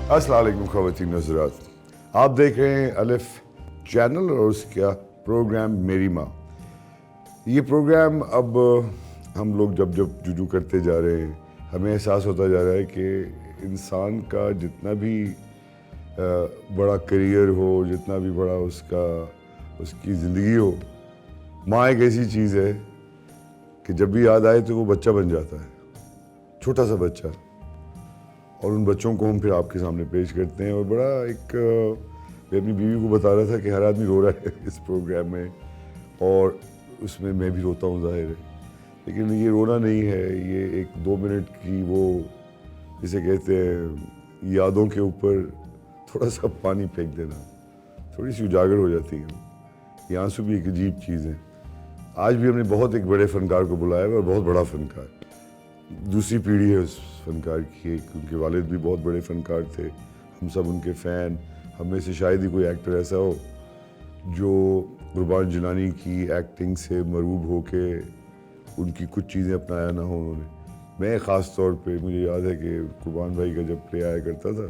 अस्सलाम वालेकुम ख़वातीन हज़रात, आप देख रहे हैं अलिफ चैनल और उसका प्रोग्राम मेरी माँ। ये प्रोग्राम अब हम लोग जब जब जुजू करते जा रहे हैं, हमें एहसास होता जा रहा है कि इंसान का जितना भी बड़ा करियर हो, जितना भी बड़ा उसकी ज़िंदगी हो, माँ एक ऐसी चीज़ है कि जब भी याद आए तो वो बच्चा बन जाता है, छोटा सा बच्चा। और उन बच्चों को हम फिर आपके सामने पेश करते हैं। और बड़ा मैं अपनी बीवी को बता रहा था कि हर आदमी रो रहा है इस प्रोग्राम में, और उसमें मैं भी रोता हूँ ज़ाहिर है, लेकिन ये रोना नहीं है, ये एक 2 मिनट की वो जिसे कहते हैं यादों के ऊपर थोड़ा सा पानी फेंक देना, थोड़ी सी उजागर हो जाती है। ये आंसू भी एक अजीब चीज़ है। आज भी हमने बहुत एक बड़े फ़नकार को बुलाया है, और बहुत बड़ा फ़नकार, दूसरी पीढ़ी है उस फ़नकार की। उनके वालिद भी बहुत बड़े फ़नकार थे, हम सब उनके फ़ैन। हम में से शायद ही कोई एक्टर ऐसा हो जो कुर्बान जिलानी की एक्टिंग से मरूब हो के उनकी कुछ चीज़ें अपनाया ना हो उन्होंने। मैं ख़ास तौर पे मुझे याद है कि कुर्बान भाई का जब प्ले आया करता था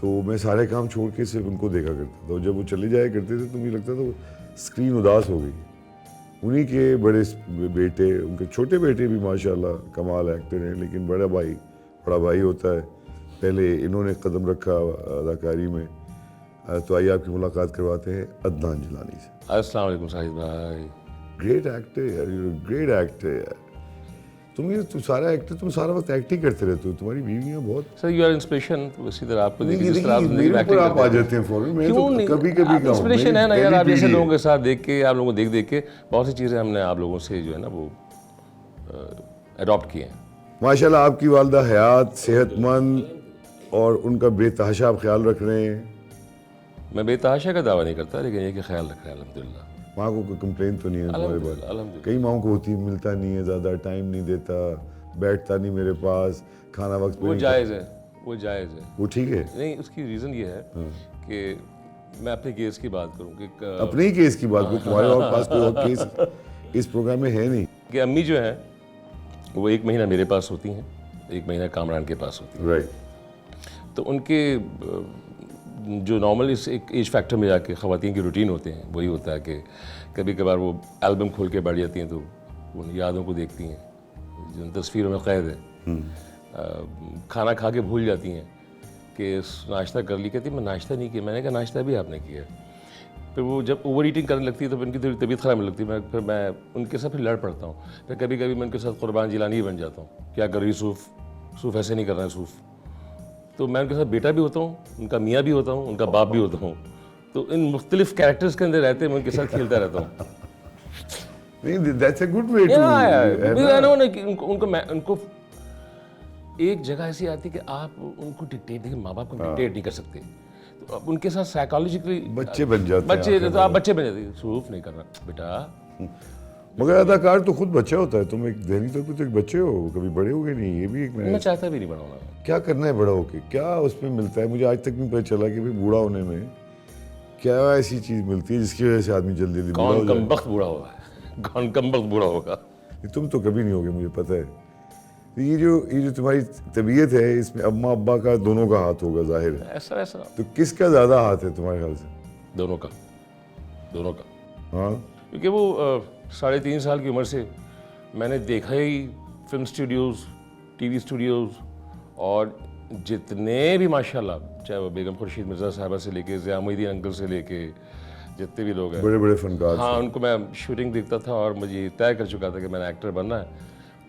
तो मैं सारे काम छोड़ के सिर्फ उनको देखा करता था, और जब वो चले जाया करते थे तो मुझे लगता था वो स्क्रीन उदास हो गई। उन्हीं के बड़े बेटे, उनके छोटे बेटे भी माशाल्लाह कमाल एक्टर हैं, लेकिन बड़ा भाई होता है। पहले इन्होंने कदम रखा अदाकारी में, तो आइए आपकी मुलाकात करवाते हैं अदनान जिलानी से। अस्सलाम वालेकुम साहिद भाई। ग्रेट एक्टर यार, ग्रेट एक्टर यार। तुम सारा वक्त एक्टिंग करते रहते हो, तुम्हारी बीवियाँ बहुत। सर यू आर इंस्पिरेशन, तो इसी तरह आपको देखिए जिस तरह आप मेरे जिंदगी में ऊपर एक्टिंग आप आ करते हैं। जाते हैं फौरन। मैं क्यों तो नहीं? कभी कभी आप इंस्पिरेशन है ना यार, आप जैसे लोगों के के साथ देख के, आप लोगों को देख के बहुत सी चीज़ें हमने आप लोगों से जो है ना वो अडॉप्ट किए हैं। माशाल्लाह आपकी वालदा हयात सेहतमंद और उनका बेतहाशा आप ख्याल रख रहे हैं। मैं बेतहाशा का दावा नहीं करता, लेकिन ये कि ख्याल रख रहे हैं अल्हम्दुलिल्लाह। माँ को कोई कंप्लेन तो नहीं है तुम्हारे बारे में? अल्हम्दुलिल्लाह। कई माओं को होती है, मिलता नहीं है, ज़्यादा टाइम नहीं देता, बैठता नहीं मेरे पास, खाना वक्त पे वो नहीं जायज़ है, वो जायज़ है। वो ठीक है। नहीं, उसकी रीज़न ये है कि मैं अपने केस की बात करूँ कि अपने ही केस की बात को, तुम्हारे और पास कोई और केस इस प्रोग्राम में है नहीं। कि अम्मी जो है वो 1 महीना मेरे पास होती हैं, 1 महीना कामरान के पास होती हैं। राइट। तो उनके जो नॉर्मल इस एक एज फैक्टर में जाके ख़वातीन की रूटीन होते हैं, वही होता है कि कभी कभार वो एल्बम खोल के बैठ जाती हैं, तो उन यादों को देखती हैं जो तस्वीरों में कैद है। खाना खा के भूल जाती हैं कि नाश्ता कर ली, कहती मैं नाश्ता नहीं किया। मैंने कहा नाश्ता भी आपने किया। फिर वो जब ओवर ईटिंग करने लगती है तो उनकी थोड़ी तबीयत ख़राब होने लगती है। फिर मैं उनके साथ फिर लड़ पड़ता हूँ। फिर कभी कभी मैं उनके साथ कुर्बान जिलानी ही बन जाता हूँ। क्या कर रही सूफ़ ऐसे नहीं करना है सूफ़। तो मैं उनके साथ बेटा भी होता हूँ, उनका मियाँ भी होता हूँ, उनका बाप भी होता हूँ। तो इन मुख्तलिफ कैरेक्टर्स के अंदर रहते मैं उनके साथ खेलता रहता हूँ। नहीं, that's a good way to उनको एक जगह ऐसी आती है कि आप उनको डिक्टेट, देखिए माँ बाप को डिक्टेट नहीं कर सकते, तो अब उनके साथ साइकोलॉजिकली बच्चे बन जाते हैं। बच्चे तो आप बच्चे बन जाते हैं। सूफ नहीं करना बेटा। मगर अदाकार तो खुद बच्चा होता है। तुम एक ज़हनी तौर पे तो एक बच्चे हो, कभी बड़े हो गए नहीं। ये भी एक मैं चाहता भी नहीं बड़ा होना। क्या करना है बड़ा होके, क्या उसमें मिलता है? मुझे आज तक नहीं पता चला कि भाई बूढ़ा होने में क्या ऐसी चीज़ मिलती है जिसकी वजह से आदमी जल्दी जल्दी बूढ़ा हो कौन जाए। कमबख्त बूढ़ा होगा, कौन कमबख्त बूढ़ा होगा। तुम तो कभी नहीं होगे, मुझे पता है। तो ये जो तुम्हारी तबीयत है, इसमें अम्मा अब्बा का दोनों का हाथ होगा ज़ाहिर है। ऐसा तो किसका ज़्यादा हाथ है तुम्हारे ख्याल से? दोनों का। हाँ, क्योंकि वो 3.5 साल की उम्र से मैंने देखा ही फिल्म स्टूडियोज़, टीवी स्टूडियोज़, और जितने भी माशाल्लाह, चाहे वो बेगम खुर्शीद मिर्ज़ा साहिबा से लेके ज़िया मोइनुद्दीन अंकल से लेके जितने भी लोग हैं, बड़े बड़े फनकार। हाँ, उनको मैं शूटिंग देखता था और मुझे तय कर चुका था कि मैंने एक्टर बनना है।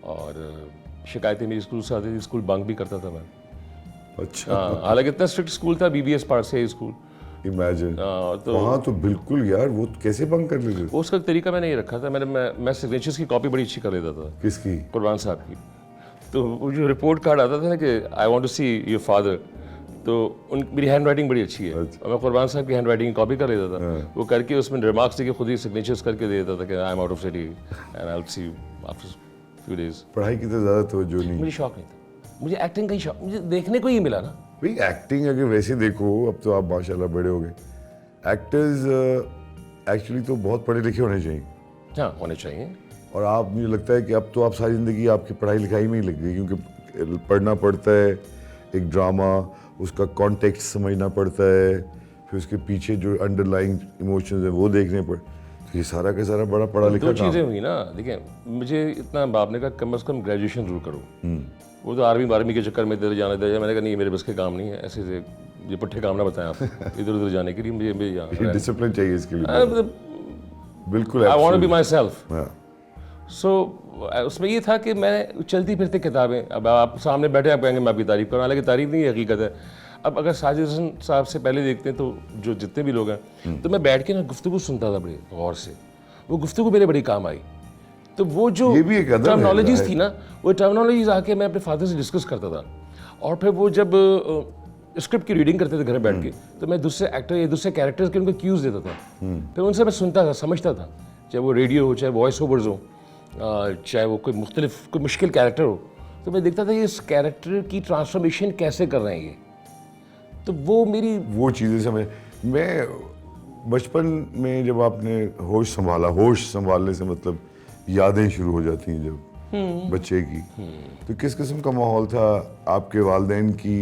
और शिकायतें मेरी स्कूल से आती थी, स्कूल बंक भी करता था मैं। अच्छा। हाँ, हालांकि इतना स्ट्रिक्ट स्कूल था, BBS पार्ट से स्कूल। इमेजिन। तो वहाँ तो बिल्कुल यार, वो कैसे बंक कर लेते? उसका तरीका मैंने ये रखा था, मैं सिग्नेचर्स की कॉपी बड़ी अच्छी कर लेता था। किसकी? कुर्बान साहब की। तो वो जो रिपोर्ट कार्ड आता था ना कि I want to see your father, तो मेरी हैंड राइटिंग बड़ी अच्छी है। और मैं कुर्बान साहब की हैंड राइटिंग की कॉपी कर लेता था। वो करके उसमें रिमार्क्स देके खुद ही सिग्नेचर्स करके दे देता था कि I am out of city and I will see you after few days. पढ़ाई की तो ज़्यादा तवज्जो नहीं। मुझे शौक नहीं था, मुझे एक्टिंग का ही शौक, मुझे देखने को ही मिला ना भाई। एक्टिंग अगर वैसे देखो, अब तो आप माशाल्लाह बड़े हो गए। एक्टर्स एक्चुअली तो बहुत पढ़े लिखे होने चाहिए। हाँ, होने चाहिए। और आप, मुझे लगता है कि अब तो आप सारी ज़िंदगी आपकी पढ़ाई लिखाई में ही लग गई, क्योंकि पढ़ना पड़ता है। एक ड्रामा, उसका कॉन्टेक्स्ट समझना पड़ता है, फिर उसके पीछे जो अंडरलाइंग इमोशंस है वो देखने पड़, तो ये सारा का सारा बड़ा पढ़ा लिखा दो काम। चीज़ें हुई ना, देखिए मुझे इतना बाप ने कहा कम से कम ग्रेजुएशन जरूर करो। वो तो आर्मी बारहवीं के चक्कर में इधर जाने दे, मैंने कहा नहीं मेरे बस के काम नहीं है, ऐसे से ये पुट्ठे काम ना बताएं आप इधर उधर जाने के लिए, मुझे यहाँ डिसिप्लिन चाहिए इसके लिए, बिल्कुल। I want to be myself. हाँ, सो उसमें ये था कि मैं चलती फिरती किताबें, अब आप सामने बैठे आप कहेंगे मैं आपकी तारीफ़ कर रहा हूँ, हालांकि तारीफ़ नहीं है, हकीकत है। अब अगर साजिद हसन साहब से पहले देखते हैं तो जो जितने भी लोग हैं, तो मैं बैठ के ना गुफ्तगू सुनता था बड़े गौर से, वो गुफ्तगू मेरे बड़ी काम आई। तो वो जो ये भी एक अदब है, टर्मिनोलॉजीज थी ना, वो टर्मिनोलॉजीज आके मैं अपने फादर से डिस्कस करता था, और फिर वो जब स्क्रिप्ट की रीडिंग करते थे घर में बैठ के, तो मैं दूसरे एक्टर या दूसरे कैरेक्टर्स के उनको क्यूज देता था, फिर उनसे मैं सुनता था, समझता था, चाहे वो रेडियो हो, चाहे वॉइस ओवर्स हो, चाहे वो कोई मुख्तलिफ कोई मुश्किल कैरेक्टर हो, तो मैं देखता था ये इस कैरेक्टर की ट्रांसफॉर्मेशन कैसे कर रहे हैं ये। तो वो मेरी वो चीज़ें समझ, मैं बचपन में जब आपने होश संभाला, होश संभालने से मतलब यादें शुरू हो जाती हैं जब बच्चे की, तो किस किस्म का माहौल था आपके वालिदैन की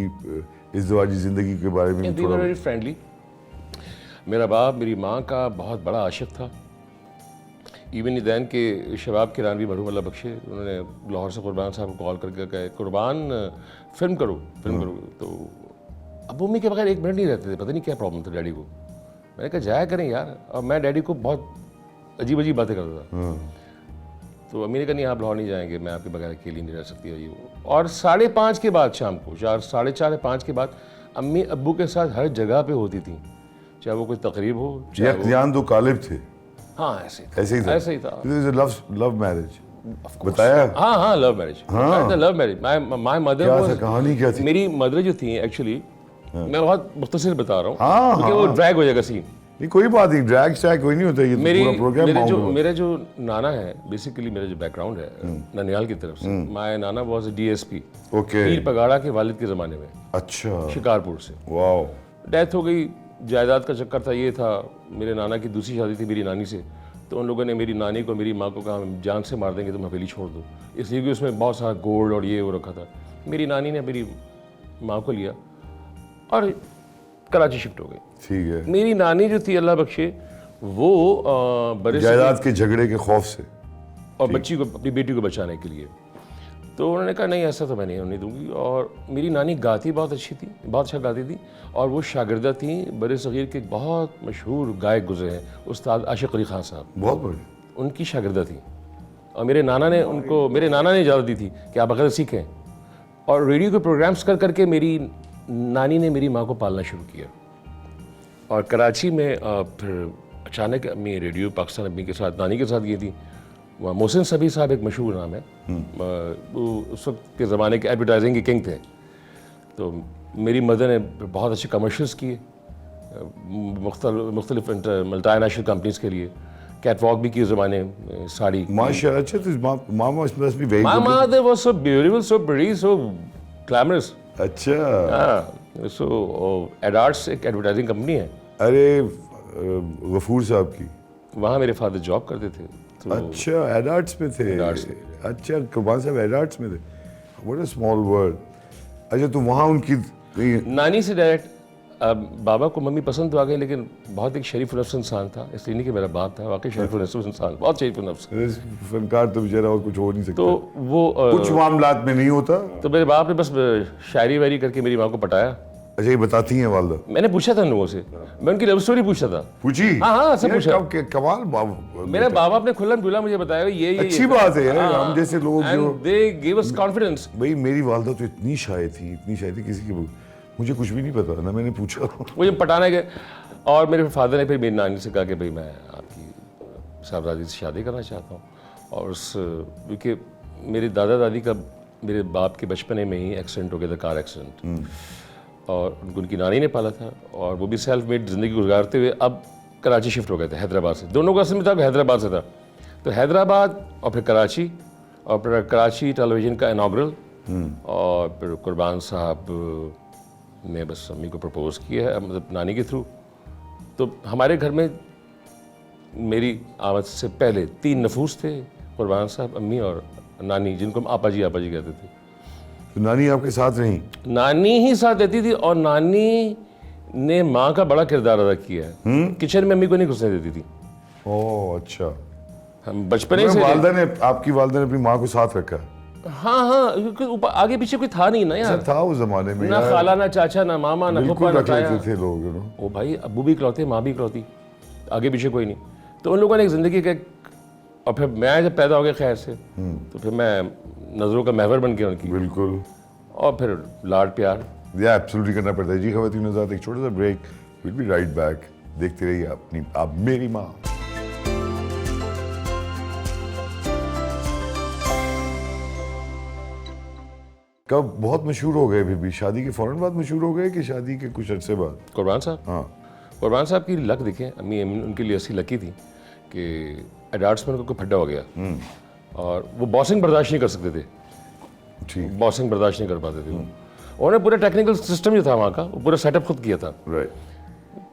इज़्दिवाजी ज़िंदगी के बारे में वी वर वेरी फ्रेंडली। मेरा बाप मेरी माँ का बहुत बड़ा आशिक था। इवन दैन के शबाब किरानवी मरहूम अल्लाह बख्शे, उन्होंने लाहौर से कुर्बान साहब को कॉल करके कहा कुर्बान फिल्म करो। तो अब मम्मी के बगैर एक मिनट नहीं रहते थे, पता नहीं क्या प्रॉब्लम था डैडी को। मैंने कहा जाया करें यार, और मैं डैडी को बहुत अजीब अजीब बातें करता था। तो अम्मी ने कहा नहीं आप लाहौर नहीं जाएंगे, मैं आपके बगैर अकेली नहीं रह सकती है ये वो। और 5:30 के बाद शाम को 4, 5:30 के बाद अम्मी अब्बू के साथ हर जगह पे होती थी, चाहे वो कोई तकरीब हो, चाहे वो यान दो कालिब थे। हाँ ऐसे ही था। लव मैरिज बताया? हाँ love marriage. Love marriage. My mother क्या था, कहानी क्या थी? मेरी मदर जो थी एक्चुअली, मैं बहुत मुख्तसर बता रहा हूँ हाँ, क्योंकि वो ड्रैग हो जाएगा सीन। नहीं कोई बात नहीं, ड्रैग स्टैग कोई नहीं होता, ये मेरी पूरा प्रोग्राम। मेरे जो नाना है, बेसिकली मेरा जो बैकग्राउंड है ननियाल की तरफ से, my Nana was a DSP okay, पीर पगाड़ा के वालिद के ज़माने में, अच्छा, शिकारपुर से। वाओ। डेथ हो गई, जायदाद का चक्कर था, ये था। मेरे नाना की दूसरी शादी थी मेरी नानी से, तो उन लोगों ने मेरी नानी को मेरी माँ को कहा हम जान से मार देंगे, तुम हवेली छोड़ दो, इसलिए कि उसमें बहुत सारा गोल्ड और ये वो रखा था। मेरी नानी ने मेरी माँ को लिया और कराची शिफ्ट हो गई। ठीक है। मेरी नानी जो थी अल्लाह बख्शे, वो बड़े जायदाद के झगड़े के खौफ से और बच्ची को, अपनी बेटी को बचाने के लिए, तो उन्होंने कहा नहीं ऐसा तो मैं नहीं होने दूंगी। और मेरी नानी गाती बहुत अच्छी थी, बहुत अच्छा गाती थी, और वो शागिर्दा थी बड़े सगीर के बहुत मशहूर गायक गुजरे हैं उस्ताद आशिक अली खान साहब, बहुत बढ़िया, उनकी शागिर्दा थी। और मेरे नाना ने इजाज़त दी थी कि आप अगर सीखें। और रेडियो के प्रोग्राम्स कर करके मेरी नानी ने मेरी माँ को पालना शुरू किया। और कराची में फिर अचानक अम्मी रेडियो पाकिस्तान अम्मी के साथ, नानी के साथ गई थी। वहाँ मोहसिन सबी साहब एक मशहूर नाम है, वो उस वक्त के ज़माने के एडवर्टाइजिंग के किंग थे। तो मेरी मदर ने बहुत अच्छे कमर्शियल्स किए मुख्तलिफ मल्टीनेशनल कंपनीज के लिए, कैटवॉक भी की उस ज़माने में, साड़ी। माशाल्लाह। अच्छा, तो मामा must be very My good. mother was so beautiful, so pretty, so glamorous. अच्छा, हाँ, so एडार्ट्स एक एडवर्टाइजिंग कंपनी है, अरे गफूर साहब की। वहाँ मेरे फादर जॉब करते थे। तो अच्छा, एडार्ट्स में थे। एडार्ट्स में। अच्छा, कुर्बान साहब एडार्ट्स में थे। What a small world. अच्छा, तो वहाँ उनकी नानी से डायरेक्ट बाबा को मम्मी पसंद तो आ गई, लेकिन बहुत एक शरीफ नफ्स इंसान था, इसलिए नहीं कि मेरा बाप था, वाकई शरीफ नफ्स इंसान, बहुत शरीफ नफ्स। फनकार तो बेचारा और कुछ हो नहीं सकता, तो वो कुछ मामलात में नहीं होता। तो मेरे बाप ने बस शायरी वायरी करके मेरी माँ को पटाया। अच्छा, ये बताती हैं वालदा? मैंने पूछा था उन लोगों से, मैं उनकी लव स्टोरी पूछा था। पूछी? हाँ, सब पूछा। कमाल मेरे बाबा ने खुल्लम खुल्ला मुझे बताया ये अच्छी बात है यार, हम जैसे लोग जो दे गिव अस कॉन्फिडेंस। भाई, मेरी वालदा तो इतनी शायर थी, किसी की मुझे कुछ भी नहीं पता ना, मैंने पूछा। मुझे पटाने गए, और मेरे फादर ने फिर मेरी नानी से कहा कि भाई मैं आपकी साहबजादी से शादी करना चाहता हूँ। और उस क्योंकि मेरे दादा दादी का मेरे बाप के बचपने में ही एक्सीडेंट हो गया था, कार एक्सीडेंट, और उनकी नानी ने पाला था, और वो भी सेल्फ मेड ज़िंदगी गुजारते हुए अब कराची शिफ्ट हो गए थे हैदराबाद से। दोनों का असली था हैदराबाद से था, तो हैदराबाद और फिर कराची, और फिर कराची टेलीविज़न का इनाग्रल, और फिर कुर्बान साहब ने बस अम्मी को प्रपोज किया है, मतलब नानी के थ्रू। तो हमारे घर में मेरी आमद से पहले 3 नफूस थे, कुर्बान साहब, अम्मी और नानी, जिनको हम आपा जी कहते थे। तो नानी आपके साथ रही? नानी ही साथ रहती थी और नानी ने माँ का बड़ा किरदार अदा किया है। किचन में अम्मी को नहीं घुसने देती थी। ओह अच्छा। हम बचपने से आपकी वालदा ने अपनी माँ को साथ रखा? हाँ हाँ, क्योंकि आगे पीछे कोई था नहीं ना यार। था उस जमाने में ना खाला, ना चाचा, ना मामा, ना फूफा, ना ताया। थे लोग, you know। ओ भाई, अब्बू भी इकलौते, माँ भी इकलौती, आगे पीछे कोई नहीं। तो उन लोगों ने एक ज़िंदगी के, और फिर मैं जब पैदा हो गया खैर से, तो फिर मैं नज़रों का महवर बन गया उनकी। बिल्कुल। और फिर लाड प्यार या एब्सोल्युटली करना पड़ता है जी। ख़वातीन हज़रात, एक छोटा सा break, will be right back. देखते रहिए आप मेरी माँ। कब बहुत मशहूर हो गए? भी शादी के फ़ौरन बाद मशहूर हो गए कि शादी के कुछ अरसे बाद? कुरबान साहब, हाँ। कुरबान साहब की लक देखें, अम्मी उनके लिए ऐसी लकी थी कि एडाल्ट्स में उनको कोई फड्डा हो गया और वो बॉसिंग बर्दाश्त नहीं कर सकते थे। ठीक। बॉसिंग बर्दाश्त नहीं कर पाते थे वो। उन्होंने पूरा टेक्निकल सिस्टम जो था वहाँ का, वो पूरा सेटअप खुद किया था। राइट।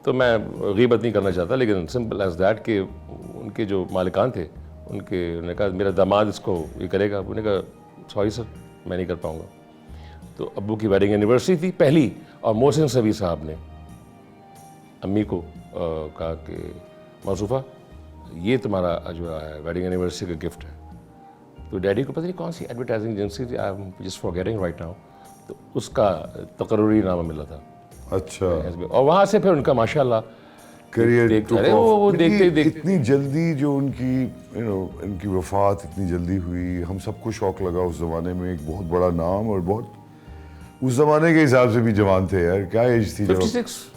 तो मैं गीबत नहीं करना चाहता, लेकिन सिंपल एज दैट कि उनके जो मालिकान थे, उन्होंने कहा मेरा दामाद इसको ये करेगा। उन्होंने कहा सॉरी सर, मैं नहीं कर पाऊँगा। तो अब्बू की वेडिंग एनिवर्सरी थी पहली, और मोहसिन सभी साहब ने अम्मी को कहा कि मौसूफ़ा, ये तुम्हारा जो है वेडिंग एनिवर्सरी का गिफ्ट है। तो डैडी को पता नहीं कौन सी एडवर्टाइजिंग एजेंसी थी, I am just forgetting right now, तो उसका तकर्री नामा मिला था। अच्छा। और वहाँ से फिर उनका माशाल्लाह करियर वो देखते देखते इतनी जल्दी जो उनकी इनकी वफात इतनी जल्दी हुई। हम सबको शौक लगा उस ज़माने में, एक बहुत बड़ा नाम और बहुत उस ज़माने के हिसाब से भी जवान थे यार। क्या एज थी जब? 56।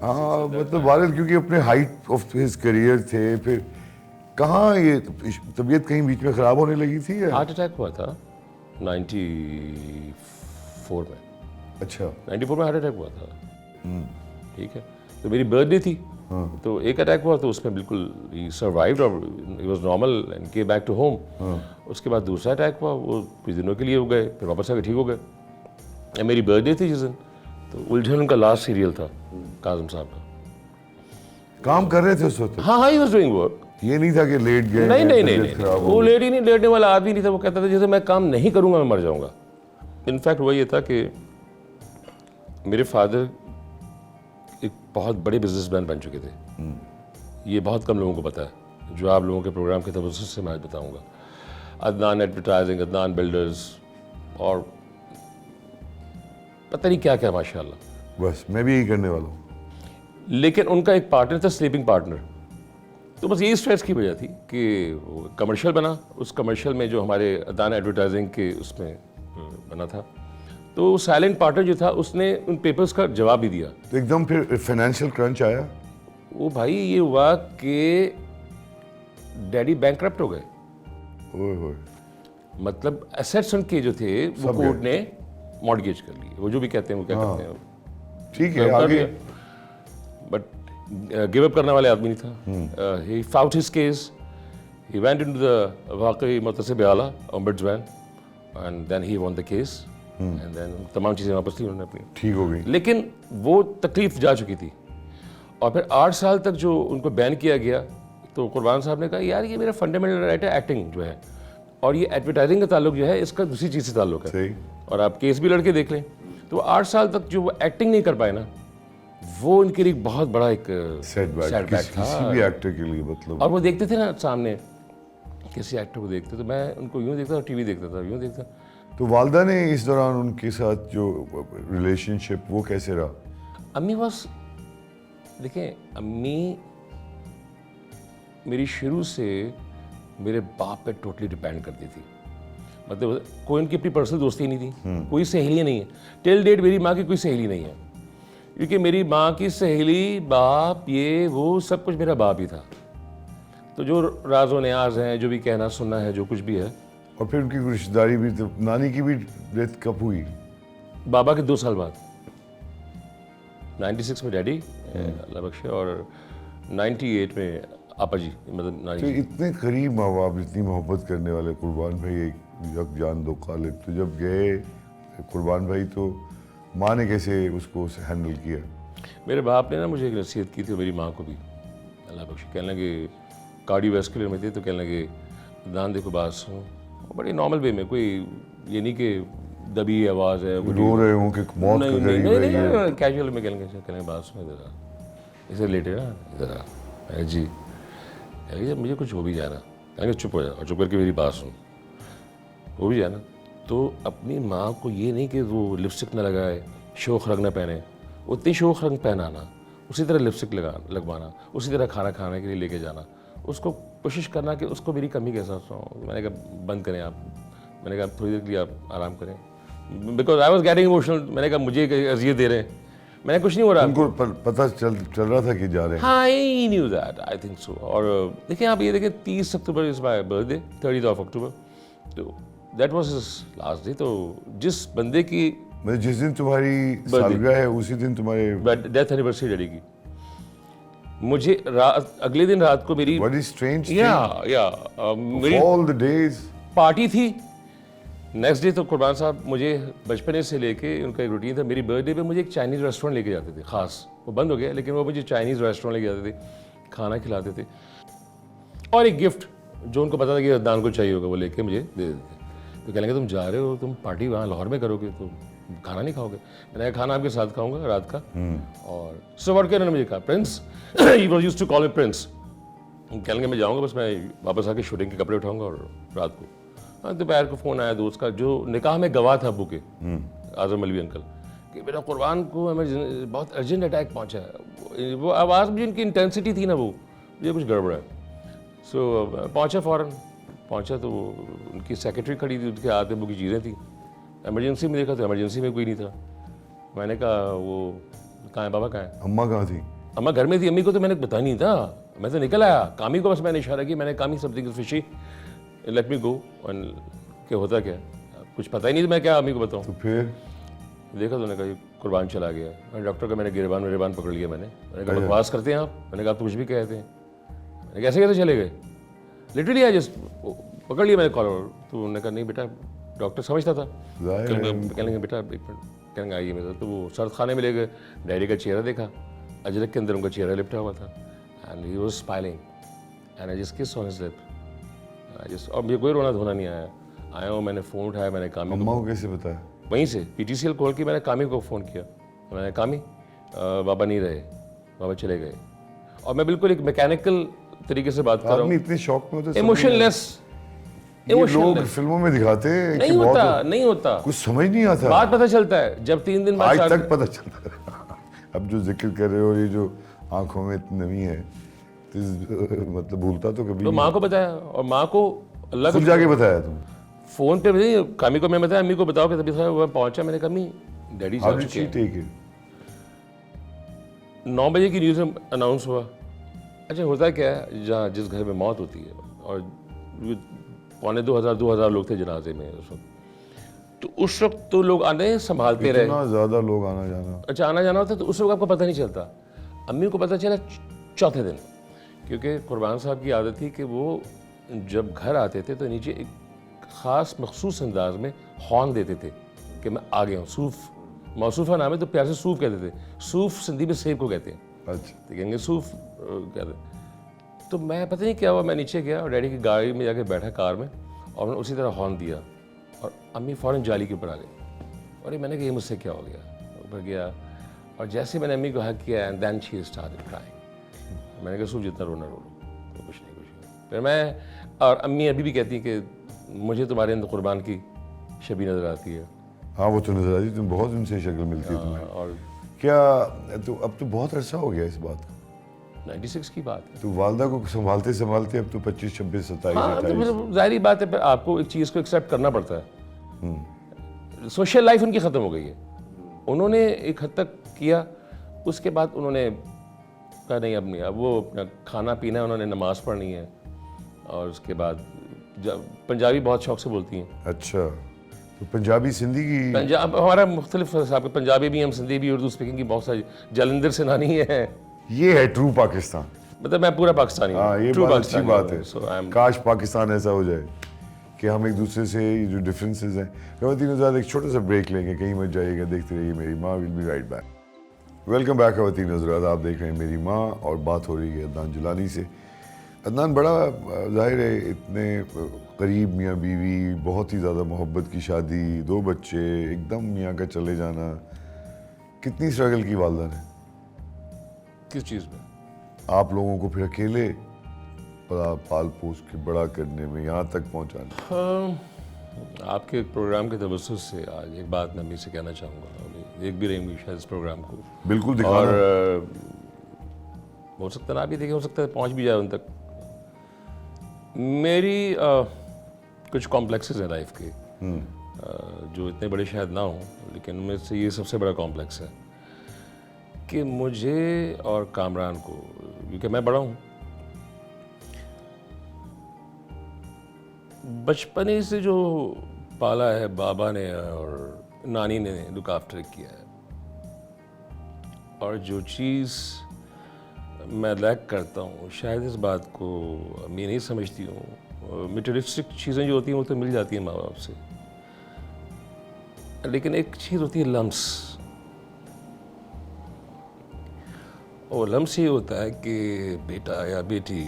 हाँ मतलब वालिद क्योंकि अपने हाइट ऑफ हिज करियर थे। फिर कहाँ ये तबीयत कहीं बीच में ख़राब होने लगी थी या? हार्ट अटैक हुआ था 94 में। अच्छा। 94 में हार्ट अटैक हुआ था। ठीक है, तो मेरी बर्थडे थी। तो एक अटैक हुआ, तो उसमें बिल्कुल ही सर्वाइव्ड और he was normal and came back to home. उसके बाद दूसरा अटैक हुआ, वो कुछ दिनों के लिए हो गए, फिर वापस आके ठीक हो गए। मेरी बर्थडे थी जिस दिन, तो उलझन उनका लास्ट सीरियल था काज़म साहब का। काम कर रहे थे उस वक्त? हाँ, ही वाज डूइंग वर्क। ये नहीं था कि लेट गए? नहीं, वो लेट ही नहीं, लेटने वाला आदमी नहीं था। वो कहता था जैसे मैं काम नहीं करूँगा मैं मर जाऊँगा। इनफैक्ट वो ये था कि मेरे फादर एक बहुत बड़े बिजनेसमैन बन चुके थे। ये बहुत कम लोगों को पता है, जो आप लोगों के प्रोग्राम के तवज्जुह से मैं आज बताऊँगा। अदनान एडवर्टाइजिंग, अदनान बिल्डर्स, और पता नहीं क्या क्या माशाल्लाह। बस मैं भी यही करने वाला हूँ। लेकिन उनका एक पार्टनर था, स्लीपिंग पार्टनर। तो बस यही स्ट्रेस की वजह थी कि कमर्शियल बना। उस कमर्शियल में जो हमारे अदनान एडवर्टाइजिंग के उसमें बना था, तो साइलेंट पार्टनर जो था उसने उन पेपर्स का जवाब भी दिया। तो एकदम फिर फाइनेंशियल क्रंच आया? वो भाई ये हुआ कि डैडी बैंकक्रप्ट हो गए। ओए होए। मतलब एसेट्स उनके जो थे वो कोर्ट ने मॉर्गेज कर लिए। वो जो भी कहते हैं वो क्या करते हैं, ठीक है आगे। बट गिव अप करने वाले आदमी नहीं था। He fought his case, he went into the वाकई मुतसिब आला ombudsman and then he won the case and then तमाम चीज़ें वापस ली उन्होंने अपनी, ठीक हो गई। लेकिन वो तकलीफ जा चुकी थी। और फिर 8 साल तक जो उनको बैन किया गया, तो कुरबान साहब ने कहा यार ये मेरा फंडामेंटल राइट है एक्टिंग जो है, और ये एडवर्टाइजिंग का ताल्लुक जो है इसका दूसरी चीज़ से ताल्लुक है। सही। और आप केस भी लड़के देख लें, तो 8 साल तक जो वो एक्टिंग नहीं कर पाए ना, वो उनके लिए बहुत बड़ा एक सेटबैक किसी भी एक्टर के लिए मतलब। और वो देखते थे ना सामने किसी एक्टर को देखते, तो मैं उनको यूँ देखता था, टीवी देखता था, यूँ देखता। तो वालदा ने इस दौरान उनके साथ जो रिलेशनशिप वो कैसे रहा? अम्मी बस देखें, अम्मी मेरी शुरू से मेरे बाप पे टोटली डिपेंड करती थी। मतलब कोई उनकी अपनी पर्सनल दोस्ती नहीं थी, कोई सहेली नहीं है। टिल डेट मेरी माँ की कोई सहेली नहीं है, क्योंकि मेरी माँ की सहेली, बाप, ये वो सब कुछ मेरा बाप ही था। तो जो राज़ो न्याज हैं, जो भी कहना सुनना है, जो कुछ भी है। और फिर उनकी रिश्तेदारी भी तो, नानी की भी डेथ कब हुई? बाबा के 2 साल बाद, 96 में डैडी अल्लाह बख्शे, और 98 में आपा जी, मतलब नानी तो जी। इतने करीब माँ बाप, इतनी मोहब्बत करने वाले कुर्बान भाई, एक यक जान दो कालिब, तो जब गए कुर्बान भाई तो माँ ने कैसे उसको हैंडल किया? मेरे बाप ने ना मुझे एक नसीहत की थी, मेरी माँ को भी अल्लाह बख्शे। कहने लगे, कार्डियोवैस्कुलर में थे, तो कहने लगे दान देखो बात सुनो, बड़ी नॉर्मल वे में, कोई ये नहीं कि दबी आवाज़ है, रो रहे हो कि मौत के करीब है ये। नहीं, कैजुअल में कहेंगे बात सुनो इधर आ, इसे रिलेटेड ना इधर आ, अरे जी कहेंगे जब मुझे कुछ हो भी जाना, कहेंगे चुप हो जा और चुप करके मेरी बात सुन, हो भी जाना तो अपनी माँ को ये नहीं कि वो लिपस्टिक ना लगाए, शोख रंग ना पहने, उतनी शोख रंग पहनाना, उसी तरह लिपस्टिक लगवाना, उसी तरह खाना खाने के लिए लेके जाना, उसको कोशिश करना कि उसको मेरी कमी कैसा हो। मैंने कहा बंद करें आप, मैंने कहा थोड़ी देर के लिए आप आराम करें, because I was getting emotional. मैंने कहा मुझे अजियत दे रहे हैं, मैंने कुछ नहीं हो रहा। उनको पता चल रहा था कि जा रहे हैं। हाँ I knew that, I think so. और देखिए आप ये देखिए 30 अक्टूबर इज माई बर्थडे, 30 अक्टूबर, तो that was his last day. तो जिस बंदे की मतलब जिस दिन तुम्हारी सालगिरह है उसी दिन तुम्हारे डेथ एनिवर्सरी डैडी की, मुझे अगले दिन रात को मेरी बड़ी स्ट्रेंज मेरी ऑल द डेज पार्टी थी। नेक्स्ट डे तो कुर्बान साहब मुझे बचपने से लेके उनका एक रूटीन था, मेरी बर्थडे पे मुझे एक चाइनीज़ रेस्टोरेंट लेके जाते थे खास, वो बंद हो गया लेकिन वो मुझे चाइनीज़ रेस्टोरेंट लेके जाते थे, खाना खिलाते थे और एक गिफ्ट जो उनको पता था कि अदनान को चाहिए होगा वो लेके मुझे दे देते थे। तो कहेंगे तुम जा रहे हो, तुम पार्टी वहाँ लाहौर में करोगे तो खाना नहीं खाओगे। मैंने कहा खाना आपके साथ खाऊंगा रात का। और सुबह के उन्होंने मुझे कहा Prince, he was used to call me Prince, कहेंगे मैं जाऊँगा बस मैं वापस आके शूटिंग के कपड़े उठाऊंगा और रात को। हाँ दोपहर को फ़ोन आया दोस्त का जो निकाह में गवाह था अब्बू के, आज़म मलवी अंकल, कि बेटा कुर्बान को हमें बहुत अर्जेंट अटैक पहुंचा है। वो आवाज़ भी उनकी इंटेंसिटी थी ना, वो ये कुछ गड़बड़ है। सो पहुंचा फ़ौरन, पहुंचा तो उनकी सेक्रेटरी खड़ी थी, उनके हाथ में अब्बू की चीज़ें थी। इमरजेंसी में देखा तो इमरजेंसी में कोई नहीं था। मैंने कहा वो कहाँ है बाबा, कहाँ है? अम्मा कहाँ थी? अम्मा घर में थी, अम्मी को तो मैंने पता नहीं था, मैं तो निकल आया। कामी को बस मैंने इशारा किया, मैंने कामी something is fishy, let me go. क्या होता क्या, कुछ पता ही नहीं था मैं क्या अम्मी को बताऊँ। तो फिर देखा तो उन्होंने कहा कुर्बान चला गया। मैंने डॉक्टर का मैंने गिरबान पकड़ लिया। मैंने कहा बकवास करते हैं आप, मैंने कहा आप तो कुछ भी कहते हैं। मैंने कैसे कैसे चले गए, लिटरली आई जस्ट पकड़ लिया मैंने कॉलर। तो उन्होंने कहा नहीं बेटा, डॉक्टर समझता था। कहने बेटा एक मिनट, कहने आइए मेरे, तो वो सर्द खाने में ले गए। डैडी का चेहरा देखा, अजरक के अंदर उनका चेहरा लिपटा हुआ था and he was smiling and I just kissed on his lip. और मुझे कोई रोना धोना नहीं आया हूँ। मैंने फ़ोन उठाया, मैंने कामी अम्मा को कैसे बताया? वहीं से पीटीसीएल खोल के मैंने कामी को फ़ोन किया। मैंने कामी बाबा नहीं रहे, बाबा चले गए। और मैं बिल्कुल एक मैकेनिकल तरीके से बात कर रहा हूँ, इतने शौक में होते, इमोशनलेस। लोग फिल्मों में दिखाते हैं नहीं होता, नहीं होता, कुछ समझ नहीं आता। बात पता चलता है जब 3 दिन बाद आज तक पता चलता है। अब जो जिक्र कर रहे हो, ये जो आंखों में इतनी नमी है, तो मतलब भूलता तो कभी तो माँ को बताया और माँ को अल्लाह को खुद जाके बताया तुम? फोन पे बताइए, कामी को मैं बताया, अम्मी को बताओ कि तभी मैं पहुंचा। मैंने कहा अम्मी डैडी जा चुके हैं। ठीक है। 9 बजे की न्यूज़ में अनाउंस हुआ। अच्छा होता क्या है, जहाँ जिस घर में मौत होती है, और 2,500 लोग थे जनाजे में उस वक्त, तो उस वक्त तो लोग आने संभालते रहे, इतना ज़्यादा लोग आना जाना। अच्छा आना जाना होता है, तो उस वक्त आपको पता नहीं चलता। अम्मी को पता चला चौथे दिन, क्योंकि कुर्बान साहब की आदत थी कि वो जब घर आते थे तो नीचे एक ख़ास मखसूस अंदाज में हॉर्न देते थे कि मैं आ गया हूँ। सूफ मौसूफ़ा नाम है, तो प्यार से सूफ कहते थे। सूफ सिंधी में सेब को कहते हैं। अच्छा, तो कहेंगे सूफ कहते हैं। तो मैं पता नहीं क्या हुआ, मैं नीचे गया और डैडी की गाड़ी में जाके बैठा कार में, और मैंने उसी तरह हॉर्न दिया और अम्मी फ़ौरन जाली के ऊपर आ गई। और मैंने कहा ये मुझसे क्या हो गया, ऊपर गया और जैसे मैंने अम्मी को हक किया and then she started crying. मैंने कहा सूफ जितना रोना रो लो, तो कुछ नहीं। फिर मैं, और अम्मी अभी भी कहती हैं कि मुझे तुम्हारे अंदर कुर्बान की छवि नज़र आती है। हाँ वो तो नजर आती, तुम बहुत उनसे शक्ल मिलती है तुम्हें। और क्या तो अब तो बहुत अरसा हो गया इस बात का। 96 की बात है। तो वालदा को संभालते संभालते अब तो 25, 26, 27, हाँ, तो 28। फिर जाहिर बात है, फिर आपको एक चीज़ को एक्सेप्ट करना पड़ता है। सोशल लाइफ उनकी ख़त्म हो गई है, उन्होंने एक हद तक किया, उसके बाद उन्होंने कहा नहीं अब नहीं, अब वो अपना खाना पीना है, उन्होंने नमाज़ पढ़नी है। और उसके बाद जब पंजाबी बहुत शौक से बोलती हैं। अच्छा, तो पंजाबी सिंधी की पंजाब हमारा मुख्तलिफ हिसाब, पंजाबी भी हम, सिंधी भी, उर्दू स्पीकिंग की बहुत सारी, जलंधर से नानी है। ये है ट्रू पाकिस्तान। मतलब मैं पूरा पाकिस्तानी हाँ ये ट्रू बात अच्छी पाकिस्तानी बात हूँ। है। So I'm- काश पाकिस्तान ऐसा हो जाए कि हम एक दूसरे से ये जो डिफरेंसेस हैं, खवातीन हज़रात एक छोटा सा ब्रेक लेंगे, कहीं मत जाइएगा, देखते रहिए मेरी माँ। Will be right back. Welcome back खवातीन हज़रात, आप देख रहे हैं मेरी माँ और बात हो रही है अदनान जिलानी से। अदनान बड़ा जाहिर है इतने करीब मियाँ बीवी, बहुत ही ज़्यादा मोहब्बत की शादी, 2 बच्चे, एकदम मियाँ का चले जाना, कितनी स्ट्रगल की वालदा ने किस चीज़ में? आप लोगों को फिर अकेले पाल पोस के बड़ा करने में, यहाँ तक पहुँचाने। आपके प्रोग्राम के तवज्जुह से आज एक बात मैं अम्मी से कहना चाहूँगा, अम्मी देख भी रहेंगी शायद इस प्रोग्राम को, बिल्कुल दिखाना। और हो सकता है ना भी देखे, हो सकता है पहुँच भी जाए उन तक। मेरी कुछ कॉम्प्लेक्सेस हैं लाइफ के, जो इतने बड़े शायद ना हों, लेकिन उनमें से ये सबसे बड़ा कॉम्प्लेक्स है कि मुझे और कामरान को, क्योंकि मैं बड़ा हूँ, बचपन ही से जो पाला है बाबा ने और नानी ने लुक आफ्टर किया है, और जो चीज़ मैं लैक करता हूँ, शायद इस बात को मैं नहीं समझती हूँ। मटेरियलिस्टिक चीज़ें जो होती हैं वो तो मिल जाती हैं माँ बाप से, लेकिन एक चीज़ होती है लम्स, और लम्स ये होता है कि बेटा या बेटी